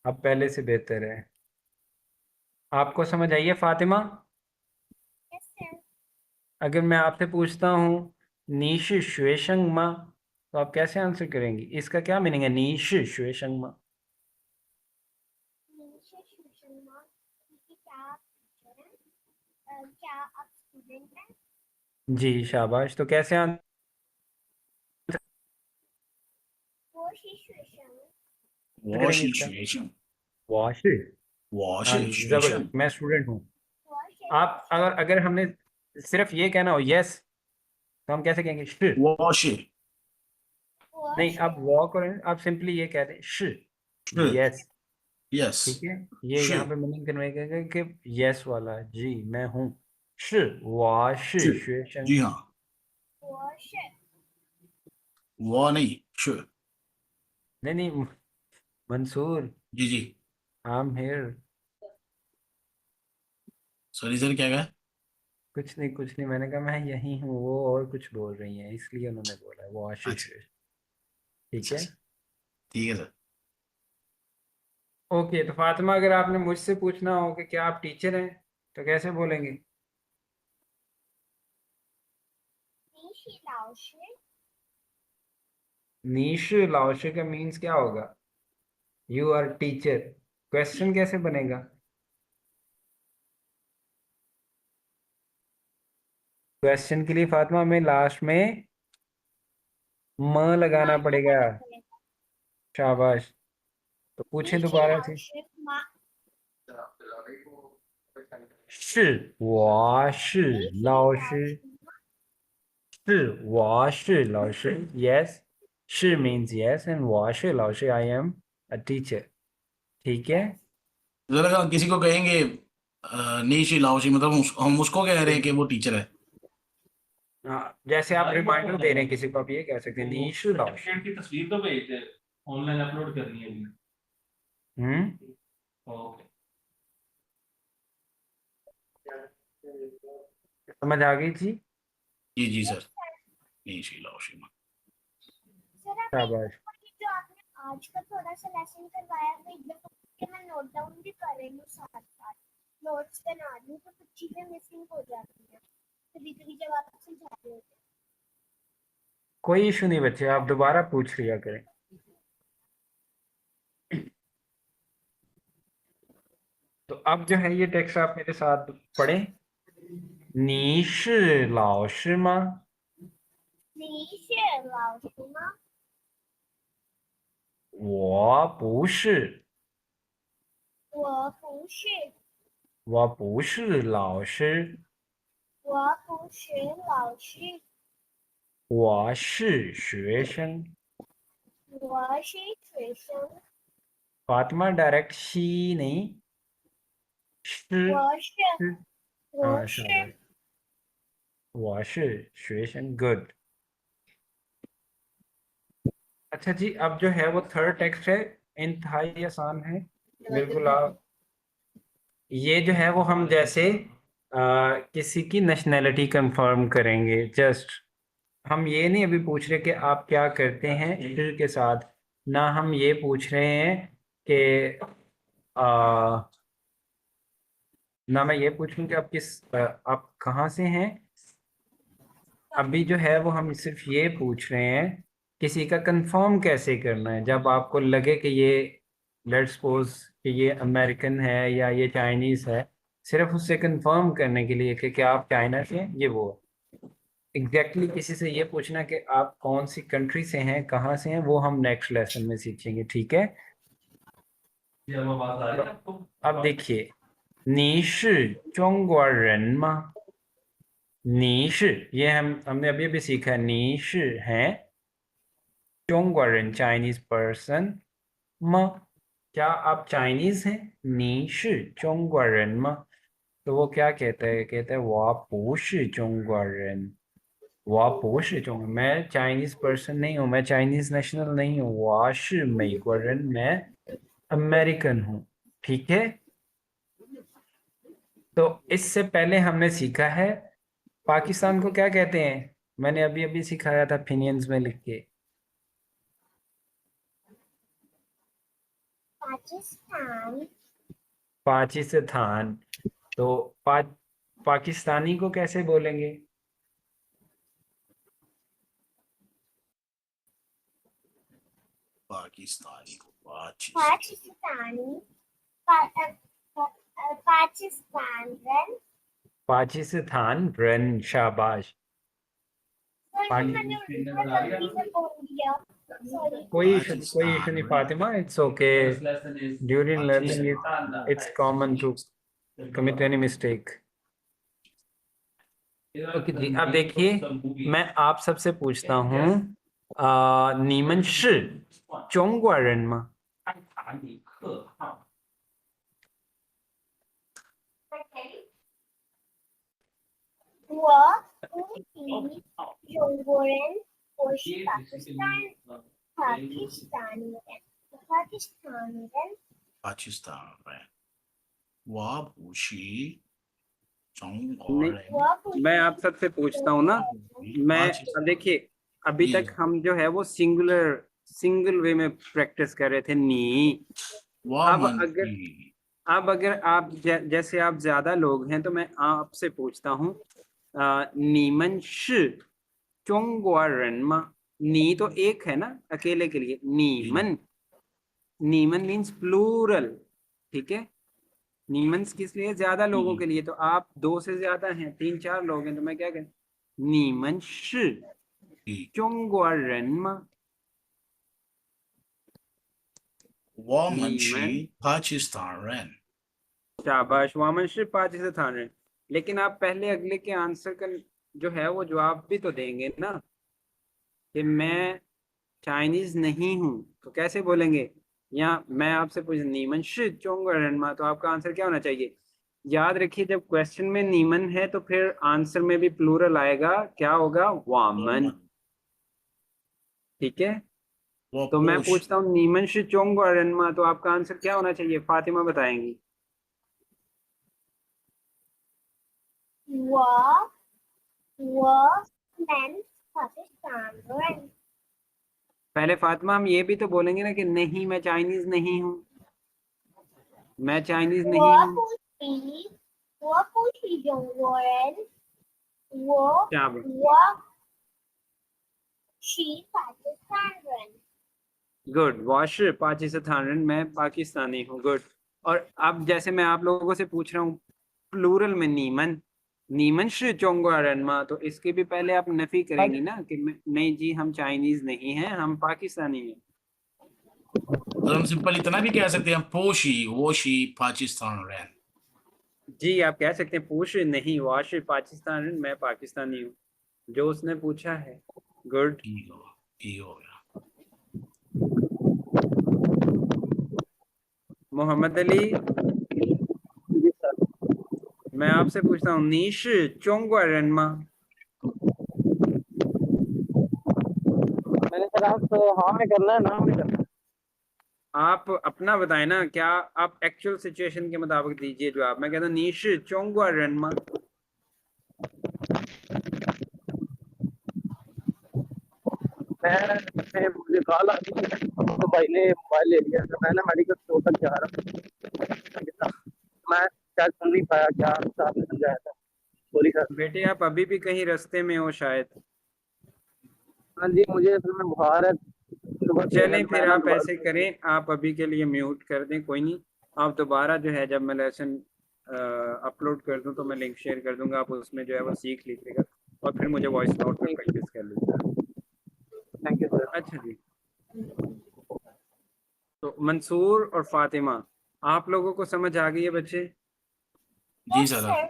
Speaker 1: अब पहले से बेहतर है। आपको समझ आई है फातिमा?
Speaker 2: Yes sir.
Speaker 1: अगर मैं आपसे पूछता हूँ नीश श्वेशंग मा, तो आप कैसे आंसर करेंगी? इसका क्या मीनिंग है नीश श्वेशंग मा?
Speaker 2: नीशा शर्मा, कि क्या आप टीचर हैं? क्या आप स्टूडेंट हैं?
Speaker 1: जी शाबाश। तो कैसे आंसर?
Speaker 2: वो सिचुएशन।
Speaker 3: 我
Speaker 1: करेंगे
Speaker 3: 是
Speaker 1: इसका?
Speaker 3: 学生，
Speaker 1: वॉश।
Speaker 3: 我
Speaker 1: हाँ
Speaker 3: 是
Speaker 1: जी,
Speaker 3: 学生，
Speaker 1: जबरदस्त, मैं स्टूडेंट हूँ।
Speaker 2: वो
Speaker 1: आप अगर
Speaker 2: सिचुएशन।
Speaker 1: अगर हमने सिर्फ ये कहना हो यस, तो हम कैसे कहेंगे? श।
Speaker 3: 我是
Speaker 2: वो
Speaker 1: नहीं, आप वॉक करें, आप सिंपली ये कह दें श,
Speaker 3: 是
Speaker 1: यस।
Speaker 3: yes
Speaker 1: ठीक है। ये यहाँ
Speaker 3: 是
Speaker 1: पे मीनिंग कन्वे करेंगे कि यस वाला, जी मैं हूँ। श वाश
Speaker 3: 是，श्वेशंग। जी हाँ।
Speaker 2: वो
Speaker 3: 我नहीं 是
Speaker 1: नहीं नहीं, मंसूर,
Speaker 3: जी जी।
Speaker 1: I am here.
Speaker 3: Sorry sir, क्या कहा?
Speaker 1: कुछ नहीं कुछ नहीं, मैंने कहा मैं यही हूँ, वो और कुछ बोल रही हैं इसलिए उन्होंने बोला वो आशीष
Speaker 3: अच्छा
Speaker 1: है। ठीक
Speaker 3: अच्छा
Speaker 1: है।
Speaker 3: अच्छा, ठीक है सर।
Speaker 1: ओके, तो फातिमा अगर आपने मुझसे पूछना हो कि क्या आप टीचर हैं तो कैसे बोलेंगे?
Speaker 2: 你是老师，
Speaker 1: नीश लाओशे का मीन्स क्या होगा? You are teacher. क्वेश्चन कैसे बनेगा? क्वेश्चन के लिए फातिमा में लास्ट में म लगाना
Speaker 2: 妈
Speaker 1: पड़ेगा।
Speaker 2: लगाना पड़ेगा।
Speaker 1: शाबाश। तो पूछे
Speaker 2: 你是
Speaker 1: दोबारा
Speaker 2: 老
Speaker 1: से।
Speaker 2: 师吗？
Speaker 1: 是，我是
Speaker 2: 你是老
Speaker 1: 老师。
Speaker 2: 师吗？
Speaker 1: 是，我是老师。Yes，是 means yes and 我是老师 I am a teacher। ठीक है।
Speaker 3: जरा अगर किसी को कहेंगे नीशी लाओशी, मतलब हम उसको कह रहे हैं कि वो टीचर है।
Speaker 1: हाँ, जैसे आप रिमाइंडर दे रहे हैं किसी को, आप ये कह सकते हैं नीश लाओश।
Speaker 5: पेशेंट की तस्वीर तो भेज दे, ऑनलाइन अपलोड करनी है अभी।
Speaker 1: हम्म।
Speaker 5: ओके।
Speaker 1: समझ आ गई थी?
Speaker 3: जी जी सर, नीशी लाओशी।
Speaker 2: सर आप एक
Speaker 1: शाबाश।
Speaker 2: बार ये जो आपने आज का थोड़ा सा लेसन करवाया वो एक दफा के मैं नोट डाउन भी कर रही हूँ, साथ साथ नोट्स बना रही हूँ, तो कुछ चीजें मिसिंग हो जाती हैं कभी कभी जब आप समझा रहे होते हैं।
Speaker 1: कोई इशू नहीं बच्चे, आप दोबारा पूछ लिया करें। तो अब जो है ये टेक्स्ट आप मेरे साथ पढ़ें। 你是老师吗？
Speaker 2: 你是老师吗？
Speaker 1: 我不是，
Speaker 2: 我不是，
Speaker 1: 我不是老师，
Speaker 2: 我不是老师，
Speaker 1: 我是学生。
Speaker 2: 我是学生，
Speaker 1: फातिमा डायरेक्ट शी नहीं, श।
Speaker 2: 我是
Speaker 1: श।
Speaker 2: 我
Speaker 1: हाँ
Speaker 2: 是
Speaker 1: शाबाश। 我是学生गुड। अच्छा जी, अब जो है वो थर्ड टेक्स्ट है, इंतहाई आसान है। बिल्कुल आप ये जो है वो हम जैसे किसी की नेशनैलिटी कंफर्म करेंगे जस्ट। हम ये नहीं अभी पूछ रहे कि आप क्या करते हैं फिर के साथ, ना हम ये पूछ रहे हैं कि ना मैं ये पूछूं कि आप आप कहाँ से हैं। अभी जो है वो हम सिर्फ ये पूछ रहे हैं किसी का कंफर्म कैसे करना है जब आपको लगे कि ये, लेट्स सपोज कि ये अमेरिकन है या ये चाइनीज है, सिर्फ उससे कंफर्म करने के लिए कि क्या आप चाइना से हैं, ये वो एग्जैक्टली किसी से ये पूछना कि आप कौन सी कंट्री से हैं, कहाँ से हैं, वो हम नेक्स्ट लेसन में सीखेंगे। ठीक है।
Speaker 5: ये अब आवाज आ रही है आपको?
Speaker 1: अब देखिए, 你是中国人吗？你是 ये हमने अभी अभी सीखा, 你是 है 中国人 चाइनीज पर्सन। म क्या आप चाइनीज हैं? 你是中国人吗? तो वो क्या कहता है, कहता है 我不是中国人，我不是中，मैं चाइनीज पर्सन नहीं हूँ, मैं चाइनीज नेशनल नहीं हूँ, 我是美国人, मैं अमेरिकन हूँ। ठीक है। तो इससे पहले हमने सीखा है पाकिस्तान को क्या कहते हैं, मैंने अभी अभी सिखाया था ओपिनियंस में लिख के।
Speaker 2: पाकिस्तान,
Speaker 1: पाकिस्तान। तो पाकिस्तानी को कैसे बोलेंगे?
Speaker 3: पाकिस्तानी को
Speaker 2: पाकिस्तानी, पाकिस्तान रन।
Speaker 1: पाकिस्तान रन, शाबाश।
Speaker 2: सॉरी मैंने उल्टा गलती से बोल दिया, सॉरी।
Speaker 1: कोई इशू नहीं Fatima, it's okay. During learning it's common to commit any mistake. Okay जी, अब देखिए मैं आप सबसे पूछता हूँ, 你们是中国人吗？
Speaker 5: 安塔里克号
Speaker 2: 我不是中国人，我是
Speaker 5: ये
Speaker 2: पाकिस्तान पाकिस्तानी रन
Speaker 3: पाकिस्तान में वह पूछी
Speaker 1: नहीं, मैं आप सबसे पूछता हूँ ना। मैं अब देखिए, अभी
Speaker 3: जी।
Speaker 1: तक हम जो है वो सिंगल वे में प्रैक्टिस कर रहे थे नी। अब अगर आप जैसे आप ज्यादा लोग हैं तो मैं आपसे पूछता हूँ, नीमन श चोंगवा रनमा। नी तो एक है ना अकेले के लिए, नीमन मीन्स प्लूरल, ठीक है। नीमन्स किस लिए, ज्यादा लोगों के लिए। तो आप 2 से ज्यादा हैं, 3-4 लोग हैं, तो मैं क्या कहूँ, नीमन श चोंगवा रनमा।
Speaker 3: पाकिस्तान रन।
Speaker 1: शाबाश, वामन श पाकिस्तान रन। लेकिन आप पहले अगले के आंसर का जो है वो जवाब भी तो देंगे ना, कि मैं चाइनीज नहीं हूँ। तो कैसे बोलेंगे, या मैं आपसे पूछ नीमन श चोंगवा रनमा, तो आपका आंसर क्या होना चाहिए। याद रखिए, जब क्वेश्चन में नीमन है तो फिर आंसर में भी प्लूरल आएगा, क्या होगा, वामन, ठीक है। तो मैं पूछता हूँ नीमन श चोंगवा रनमा, तो आपका आंसर क्या होना चाहिए, फातिमा बताएंगी।
Speaker 2: men Pakistan run.
Speaker 1: पहले फातिमा हम ये भी तो बोलेंगे ना कि नहीं, मैं चाइनीज नहीं हूँ, मैं चाइनीज नहीं हूँ।
Speaker 2: वो पूछी जोंगोरन
Speaker 1: क्या
Speaker 2: वो she Pakistan run.
Speaker 1: Good, wash Pakistan run, मैं पाकिस्तानी हूँ, गुड। और अब जैसे मैं आप लोगों से पूछ रहा हूँ प्लूरल में नीमन श चोंगवा रनमा, तो इसके भी पहले आप नफी करेंगी ना कि नहीं जी, हम चाइनीज नहीं हैं, हम पाकिस्तानी हैं।
Speaker 3: तो हम सिंपल इतना भी कह सकते हैं, वोशी पाकिस्तान रन।
Speaker 1: जी, आप कह सकते हैं पूछ नहीं, वॉश पाकिस्तान रन, मैं पाकिस्तानी हूँ, जो उसने पूछा है। गुड।
Speaker 3: ई हो गया।
Speaker 1: मोहम्मद अली,
Speaker 4: जी सर।
Speaker 1: मैं आपसे पूछता हूँ नीश चोंगवा रनमा।
Speaker 4: मैंने सर आप हाँ में करना है, ना में करना है।
Speaker 1: आप अपना बताएं ना, क्या आप एक्चुअल सिचुएशन के मुताबिक दीजिए जवाब। मैं कहता हूँ नीश चोंगवा रनमा।
Speaker 4: मुझे कॉल आ गई थी, तो भाई ने मोबाइल ले लिया, तो मैं ना मेडिकल स्टोर तक जा रहा था। मैं शायद सुन नहीं पाया क्या आपने समझाया था, सॉरी सर।
Speaker 1: बेटे, आप अभी भी कहीं रास्ते में हो शायद।
Speaker 4: हाँ जी, मुझे असल में बुखार है, सुबह से है,
Speaker 1: चलें,
Speaker 4: तो मैं
Speaker 1: फिर
Speaker 4: ना
Speaker 1: आप ऐसे
Speaker 4: दोबारा।
Speaker 1: करें, आप अभी के लिए म्यूट कर दें, कोई नहीं। आप दोबारा जो है, जब मैं लेसन अपलोड कर दूं तो मैं लिंक शेयर कर दूंगा, आप उसमें जो है वो सीख लीजिएगा, और फिर मुझे वॉइस नोट पे प्रैक्टिस कर लीजिएगा।
Speaker 4: Thank you sir.
Speaker 1: अच्छा जी, तो मंसूर और फातिमा, आप लोगों को समझ आ गई है बच्चे।
Speaker 3: जी
Speaker 2: Yes,
Speaker 3: सर।
Speaker 2: sir.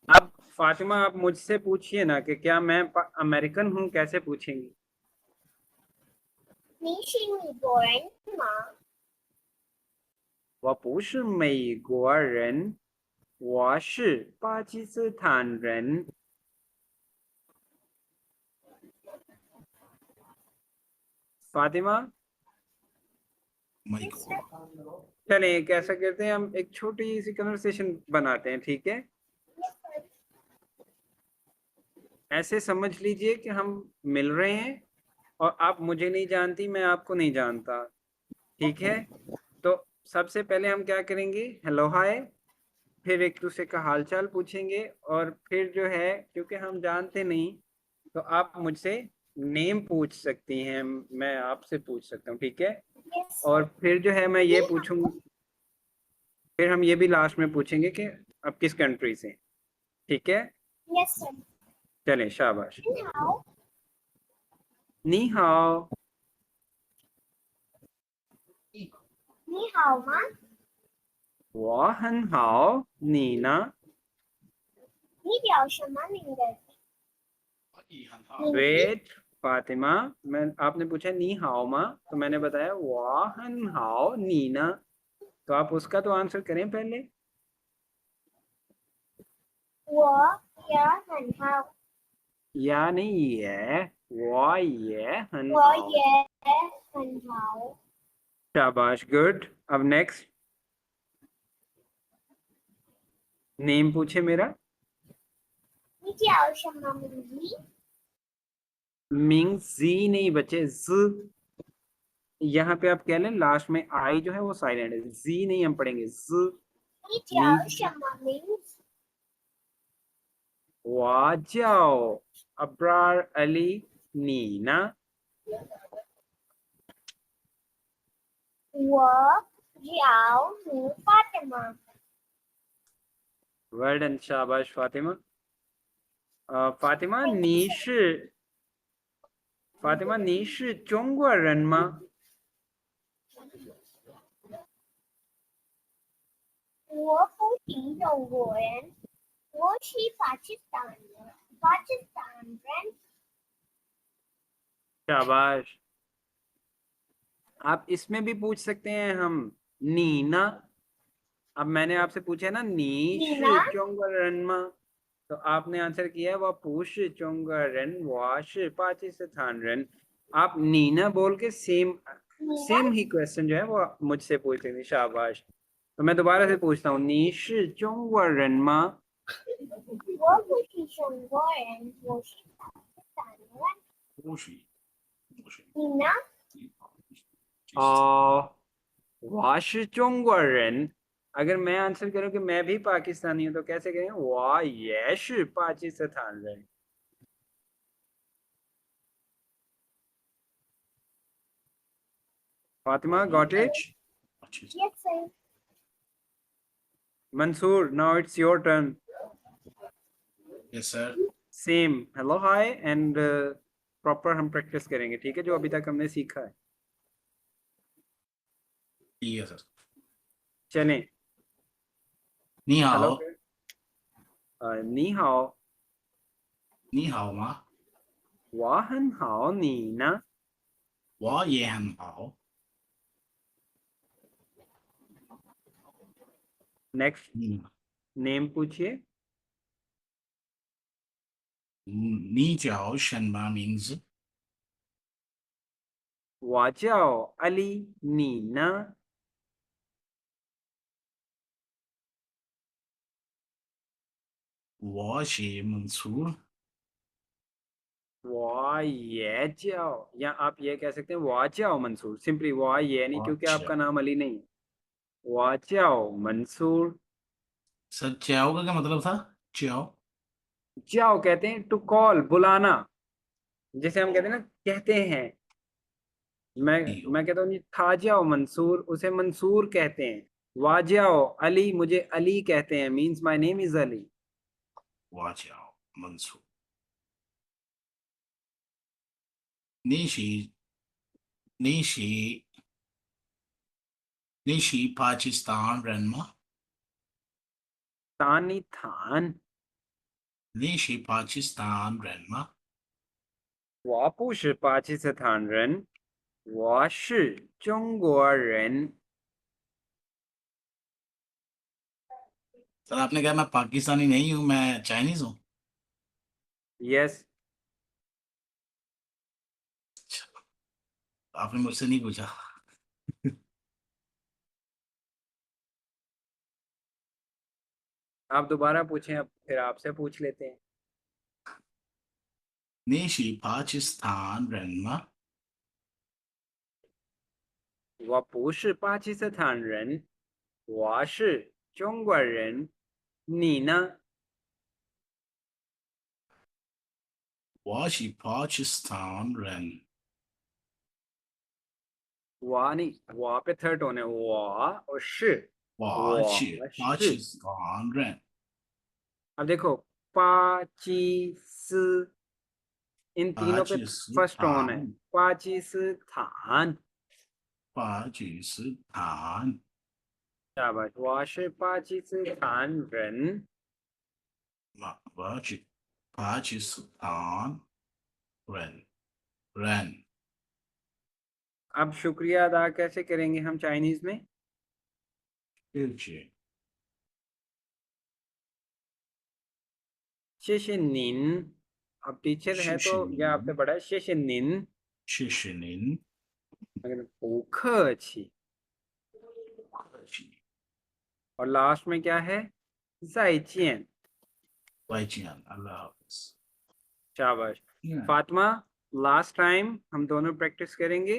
Speaker 1: अब फातिमा, आप मुझसे पूछिए ना कि क्या मैं अमेरिकन हूँ, कैसे पूछेंगी।
Speaker 2: Nishimi born ma.
Speaker 1: वपूश मई गोरन वाश पाकिस्तान रन। Fatima,
Speaker 3: mike
Speaker 2: Yes, sir.
Speaker 1: चलें कैसा करते हैं, हम एक छोटी सी कन्वर्सेशन बनाते हैं, ठीक है।
Speaker 2: Yes, sir.
Speaker 1: ऐसे समझ लीजिए कि हम मिल रहे हैं, और आप मुझे नहीं जानती, मैं आपको नहीं जानता, ठीक है। तो सबसे पहले हम क्या करेंगे, हेलो हाय, फिर एक दूसरे का हालचाल पूछेंगे, और फिर जो है, क्योंकि हम जानते नहीं, तो आप मुझसे नेम पूछ सकती हैं, मैं आपसे पूछ सकता हूँ, ठीक है।
Speaker 2: Yes,
Speaker 1: और
Speaker 2: sir.
Speaker 1: फिर जो है मैं ये
Speaker 2: Ni
Speaker 1: पूछूंगा, फिर हम ये भी लास्ट में पूछेंगे कि आप किस कंट्री से, ठीक है।
Speaker 2: Yes, sir.
Speaker 1: चलें, शाबाश।
Speaker 2: Ni hao.
Speaker 1: नी हाओ।
Speaker 2: Ni hao ma.
Speaker 1: वाहन हाओ नीना।
Speaker 2: Ni biao shama ninger.
Speaker 1: Wait Fatima, मैं आपने पूछा नी हाओ माँ, तो मैंने बताया वाहन हाओ नीना, तो आप उसका तो आंसर करें पहले।
Speaker 2: Wo ya han hao.
Speaker 1: या नहीं है, वो ये हन
Speaker 2: वो
Speaker 1: हाओ।
Speaker 2: ये हन हाओ।
Speaker 1: शाबाश, गुड। अब नेक्स्ट नेम पूछे मेरा।
Speaker 2: 你叫什么名字？
Speaker 1: मिंग जी नहीं बचे, ज। यहाँ पे आप कह लें लास्ट में आई जो है वो साइलेंट है, जी नहीं हम पढ़ेंगे, ज।
Speaker 2: 你叫
Speaker 1: मिंग
Speaker 2: 什么名字？
Speaker 1: वाजाओ, अब्रार अली नीना।
Speaker 2: 我叫努法的吗？
Speaker 1: वेल डन, शाबाश फातिमा। फातिमा
Speaker 2: 对，
Speaker 1: 你是法蒂玛，你是中国人吗？
Speaker 2: 我不是中国人，我是巴基斯坦人。巴基斯坦人。
Speaker 1: शाबाश। आप इसमें भी पूछ सकते हैं हम, नीना। अब मैंने आपसे पूछा ना नीश
Speaker 2: नीना?
Speaker 1: चोंगरनमा, तो आपने आंसर किया वो पुश चोंगरन वाश पाकिस्तान। आप नीना बोल के सेम
Speaker 2: नीना?
Speaker 1: सेम ही क्वेश्चन जो है वो मुझसे पूछ रही थी। शाबाश। तो मैं दोबारा से पूछता हूँ, नीश चोंगरनमा।
Speaker 2: 我不是中国人，我是巴基斯坦人。
Speaker 3: 不许不许
Speaker 2: 你呢？
Speaker 1: वाश चोंगरन। अगर मैं आंसर करूं कि मैं भी पाकिस्तानी हूं तो कैसे कहें, वाह यश पाकिस्तान। Fatima got it.
Speaker 3: अच्छी से।
Speaker 2: Yes, sir.
Speaker 1: Mansoor now it's your turn.
Speaker 3: Yes sir.
Speaker 1: Same hello hi and proper हम प्रैक्टिस करेंगे, ठीक है, जो अभी तक हमने सीखा है।
Speaker 3: ठीक है सर।
Speaker 1: चलें।
Speaker 3: नी
Speaker 1: हेलो,
Speaker 3: हाओ।
Speaker 1: नी हाओ।
Speaker 3: नी हाओ माँ।
Speaker 1: वाहन हाओ नी ना।
Speaker 3: वाह ये हम हाओ।
Speaker 1: नेक्स्ट नेम पूछिए।
Speaker 3: 你叫什么名字？
Speaker 1: वाजाओ अली नीना।
Speaker 3: 我是मंसूर।
Speaker 1: वाह ये जाओ, या आप ये कह सकते हैं वाह जाओ मंसूर, सिंपली वाह ये नहीं, क्योंकि
Speaker 3: अच्छा
Speaker 1: आपका नाम अली नहीं है। वाह जाओ मंसूर।
Speaker 3: सर चाओ का क्या मतलब था? चाओ।
Speaker 1: जाओ कहते हैं टू कॉल, बुलाना। जैसे हम कहते हैं ना, कहते हैं। मैं
Speaker 3: ठीक हो।
Speaker 1: मैं कहता हूँ जी खा जाओ मंसूर, उसे मंसूर कहते हैं। वाह जाओ अली, मुझे अली कहते हैं, means my name is Ali.
Speaker 3: वाह चाओ मंसूर। 你是你是你是巴基斯坦人吗？
Speaker 1: तानी थान।
Speaker 3: 你是巴基斯坦人吗？
Speaker 1: 我不是巴基斯坦人，我是中国人。
Speaker 3: सर आपने कहा मैं पाकिस्तानी नहीं हूँ, मैं चाइनीज हूँ।
Speaker 1: यस।
Speaker 3: अच्छा, आपने मुझसे नहीं पूछा।
Speaker 1: आप दोबारा पूछें, अब फिर आपसे पूछ लेते हैं।
Speaker 3: 你是巴基斯坦人吗？
Speaker 1: 我不是巴基斯坦人，我是中国人。你呢？
Speaker 3: 我是巴基斯坦人。
Speaker 1: 我नहीं, 我पे थर्ड टोन है, 我और 是。
Speaker 3: 我是巴基
Speaker 1: 是。
Speaker 3: 斯坦人。
Speaker 1: अब देखो, पाची स, इन
Speaker 3: 巴
Speaker 1: तीनों पे
Speaker 3: 基斯
Speaker 1: फर्स्ट टोन है।
Speaker 3: 坦，
Speaker 1: पाकिस्तान।
Speaker 3: 巴基斯坦，
Speaker 1: शाबाश, 我是巴基斯坦人。
Speaker 3: 巴基斯坦人人。
Speaker 1: अब शुक्रिया अदा कैसे करेंगे हम चाइनीज में?
Speaker 3: 谢谢
Speaker 1: 谢谢您 अब टीचर है तो
Speaker 3: शिशिनिन।
Speaker 1: यह आपने पढ़ा है शेशनिन,
Speaker 3: 谢谢您，
Speaker 1: अगर पोखची, और लास्ट में क्या है, जाइचियन।
Speaker 3: 再见，अल्लाह हाफिज।
Speaker 1: शाबाश।
Speaker 3: Yeah.
Speaker 1: फातिमा, लास्ट टाइम हम दोनों प्रैक्टिस करेंगे।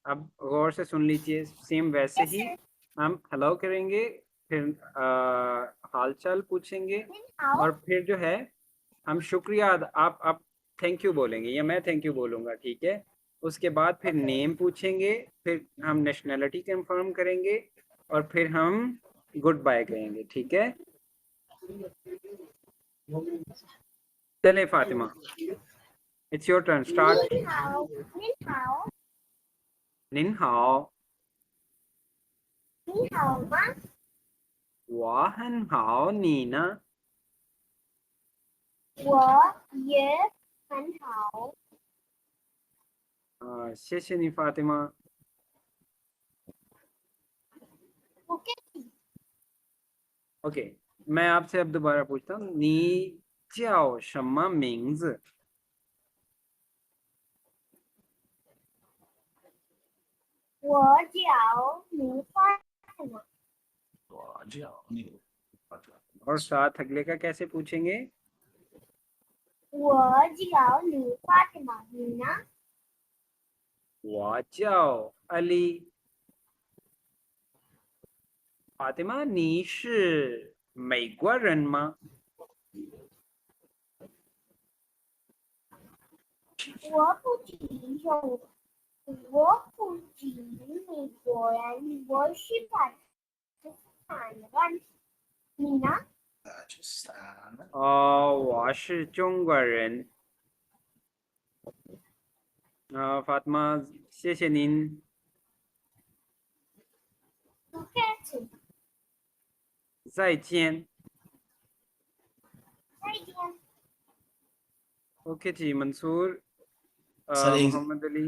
Speaker 1: अब गौर से सुन लीजिए, सेम वैसे
Speaker 2: Yes,
Speaker 1: ही
Speaker 2: sir.
Speaker 1: हम हेलो करेंगे, फिर हाल चाल पूछेंगे,
Speaker 2: How?
Speaker 1: और फिर जो है हम शुक्रिया आप थैंक यू बोलेंगे या मैं थैंक यू बोलूँगा, ठीक है। उसके बाद फिर नेम पूछेंगे, फिर हम नेशनैलिटी कंफर्म करेंगे, और फिर हम गुड बाय कहेंगे, ठीक है। चले Fatima, it's your turn, start.
Speaker 2: Ni hao. Ni hao.
Speaker 1: निन हाओ,
Speaker 2: Ni hao ma.
Speaker 1: वाहन हाओ नीना,
Speaker 2: 我也很好。
Speaker 1: शेषे नी फातिमा।
Speaker 2: ओके।
Speaker 1: ओके, मैं आपसे अब दोबारा पूछता हूँ, नी जाओ शम्मा मिंग्स।
Speaker 2: 我叫卢发什么？
Speaker 3: तो आज आओ, नहीं,
Speaker 1: और साथ अगले का कैसे पूछेंगे?
Speaker 2: 我叫卢发什么？你呢？
Speaker 1: वाजाओ अली। फातिमा, नी是美国人吗？
Speaker 2: 我不仅有，我不仅美国人，我是巴基斯坦人。你呢？
Speaker 3: राजस्थान।
Speaker 1: 我是中国人。फातिमा, 谢谢您。
Speaker 2: 不客气。
Speaker 1: 再见。
Speaker 2: 再见。
Speaker 1: ओके जी, मंसूर,
Speaker 3: सर एक,
Speaker 1: मोहम्मद अली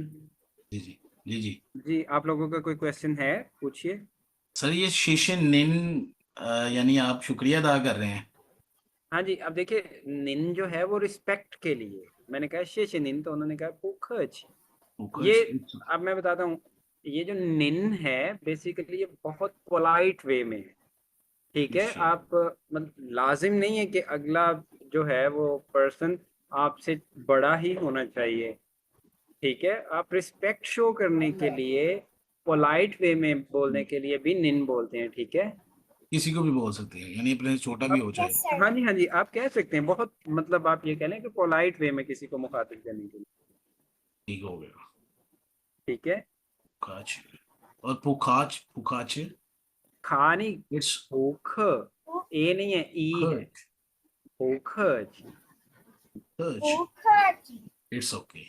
Speaker 3: जी जी जी जी
Speaker 1: जी, आप लोगों का कोई क्वेश्चन है, पूछिए।
Speaker 3: सर, ये शिशिनिन यानी आप शुक्रिया अदा कर रहे हैं?
Speaker 1: हाँ जी, अब देखिए, निन जो है वो रिस्पेक्ट के लिए, मैंने कहा शेषे निन, तो उन्होंने कहा पुखच। ये अब मैं बताता हूँ, ये जो निन है बेसिकली ये बहुत पोलाइट वे में है, ठीक है।
Speaker 3: अच्छा।
Speaker 1: आप मतलब लाजिम नहीं है कि अगला जो है वो पर्सन आपसे बड़ा ही होना चाहिए, ठीक है। आप रिस्पेक्ट शो करने के लिए पोलाइट वे में बोलने के लिए भी निन बोलते हैं, ठीक है।
Speaker 3: किसी को भी बोल सकते हैं, यानी अपने से छोटा भी हो चाहे।
Speaker 2: Yes sir.
Speaker 1: हाँ जी, हाँ जी, आप कह सकते हैं, बहुत मतलब आप ये कह लें कि पोलाइट वे में किसी को मुखातिब करने के लिए,
Speaker 3: ठीक हो गया।
Speaker 1: ठीक है।
Speaker 3: पुखाच और पुखाच, पुखाच
Speaker 1: खानी,
Speaker 3: इट्स
Speaker 1: भूख, ए नहीं है, ई है, भूख।
Speaker 2: 不客气。
Speaker 3: इट्स ओके।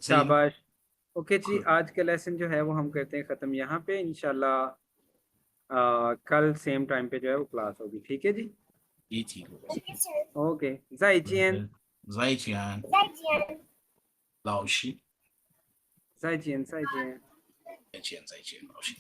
Speaker 1: शाबाश। ओके जी,
Speaker 3: Good.
Speaker 1: आज का लेसन जो है वो हम करते हैं ख़त्म यहाँ पे। इंशाल्लाह कल सेम टाइम पे जो है वो क्लास होगी, ठीक है जी।
Speaker 3: ये ठीक हो गया।
Speaker 2: Okay sir.
Speaker 1: ओके, ज़ाइजियन।
Speaker 3: 再见，
Speaker 2: 再见。
Speaker 3: 老师，
Speaker 1: ज़ाइजियन, ज़ाइजियन।
Speaker 3: 再见，再见，老师。